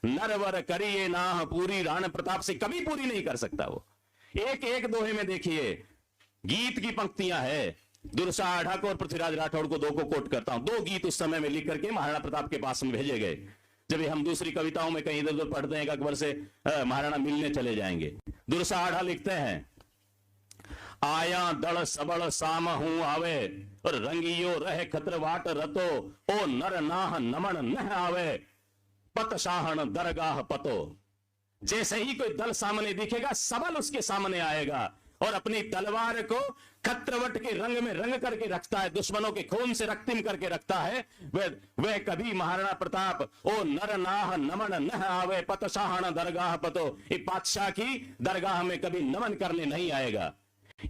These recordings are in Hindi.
नरवर करिए नाह पूरी, राण प्रताप से कभी पूरी नहीं कर सकता वो। एक एक दोहे में देखिए गीत की पंक्तियां है। दुर्साढ़ा को और पृथ्वीराज राठौड़ को दो को कोट करता हूं। दो गीत उस समय में लिख करके महाराणा प्रताप के पास में भेजे गए। जब हम दूसरी कविताओं में कहीं इधर उधर पढ़ते हैं कि अकबर से महाराणा मिलने चले जाएंगे। दुर्साढ़ा लिखते हैं, आया दड़ सबड़ साम हूं आवे, और रंगियो रहे खतरवाट रतो, ओ नर नाह नमन न आवे, पत शाहन दरगाह पतो। जैसे ही कोई दल सामने दिखेगा सबल उसके सामने आएगा और अपनी तलवार को खत्रवट के रंग में रंग करके रखता है, दुश्मनों के खून से रक्तिम करके रखता है। वह कभी महाराणा प्रताप ओ नर नाह नमन न आवे, पत शाहन दरगाह पतो, ये बादशाह की दरगाह में कभी नमन करने नहीं आएगा।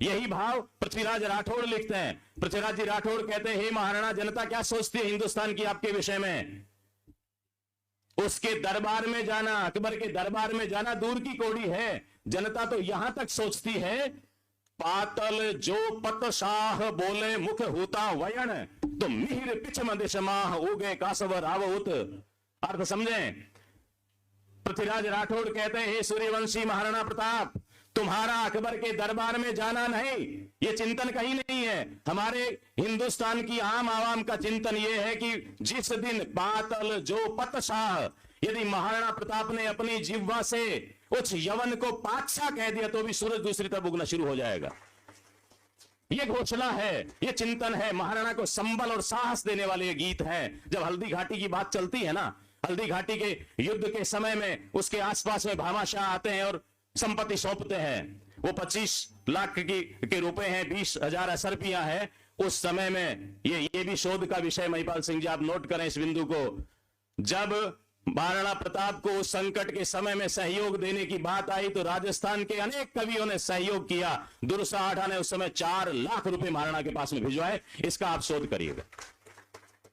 यही भाव पृथ्वीराज राठौड़ लिखते हैं। पृथ्वीराज जी राठौड़ कहते हैं, हे महाराणा, जनता क्या सोचती है हिंदुस्तान की आपके विषय में? उसके दरबार में जाना, अकबर के दरबार में जाना दूर की कौड़ी है। जनता तो यहां तक सोचती है, पातल जो पत शाह बोले मुख होता वयन, तो मिहिर पिछ मदिश माह उगे कासव रावउत। अर्थ समझें। पृथ्वीराज राठौड़ कहते हैं, हे सूर्यवंशी महाराणा प्रताप, तुम्हारा अकबर के दरबार में जाना नहीं, ये चिंतन कहीं नहीं है। हमारे हिंदुस्तान की आम आवाम का चिंतन ये है कि जिस दिन पातल जो पत शाह, यदि महाराणा प्रताप ने अपनी जिह्वा से उस यवन को पातशाह कह दिया तो भी सूरज दूसरी तरफ उगना शुरू हो जाएगा। ये घोषणा है, ये चिंतन है। महाराणा को संबल और साहस देने वाले ये गीत हैं। जब हल्दी घाटी की बात चलती है ना, हल्दी घाटी के युद्ध के समय में उसके आसपास में भामाशाह आते हैं और संपत्ति सौंपते हैं। वो 25 लाख के रुपए हैं, 20,000 असरपियां हैं। उस समय में ये भी शोध का विषय महिपाल सिंह जी, आप नोट करें इस बिंदु को। जब महाराणा प्रताप को उस संकट के समय में सहयोग देने की बात आई तो राजस्थान के अनेक कवियों ने सहयोग किया। दुर्साढ़ा ने उस समय 4 लाख रुपए महाराणा के पास में भिजवाए। इसका आप शोध करिएगा।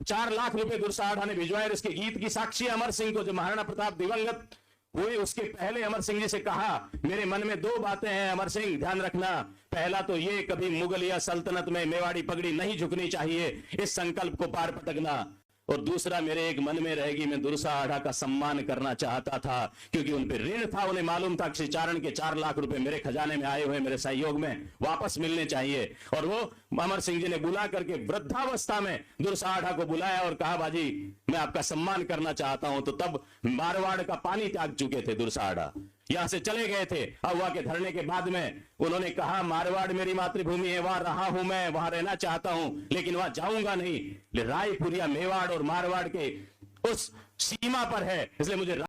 4 लाख रुपए दुर्साढ़ा ने भिजवाए। इसके गीत की साक्षी अमर सिंह को, जब महाराणा प्रताप दिवंगत हुए उसके पहले अमर सिंह जी से कहा, मेरे मन में 2 बातें हैं अमर सिंह, ध्यान रखना। पहला तो ये, कभी मुगलिया सल्तनत में मेवाड़ी पगड़ी नहीं झुकनी चाहिए, इस संकल्प को पार पटकना। और दूसरा, मेरे एक मन में रहेगी, मैं दुर्साढ़ा का सम्मान करना चाहता था क्योंकि उन पे ऋण था। उन्हें मालूम था कि चारण के 4 लाख रुपए मेरे खजाने में आए हुए, मेरे सहयोग में वापस मिलने चाहिए। और वो अमर सिंह जी ने बुला करके वृद्धावस्था में दुर्साढ़ा को बुलाया और कहा, बाजी मैं आपका सम्मान करना चाहता हूं। तो तब मारवाड़ का पानी त्याग चुके थे दुर्साढ़ा, यहां से चले गए थे। अहुआ के धरने के बाद में उन्होंने कहा, मारवाड़ मेरी मातृभूमि है, वहां रहा हूं, मैं वहां रहना चाहता हूं, लेकिन वहां जाऊंगा नहीं। रायपुर या मेवाड़ और मारवाड़ के उस सीमा पर है, इसलिए मुझे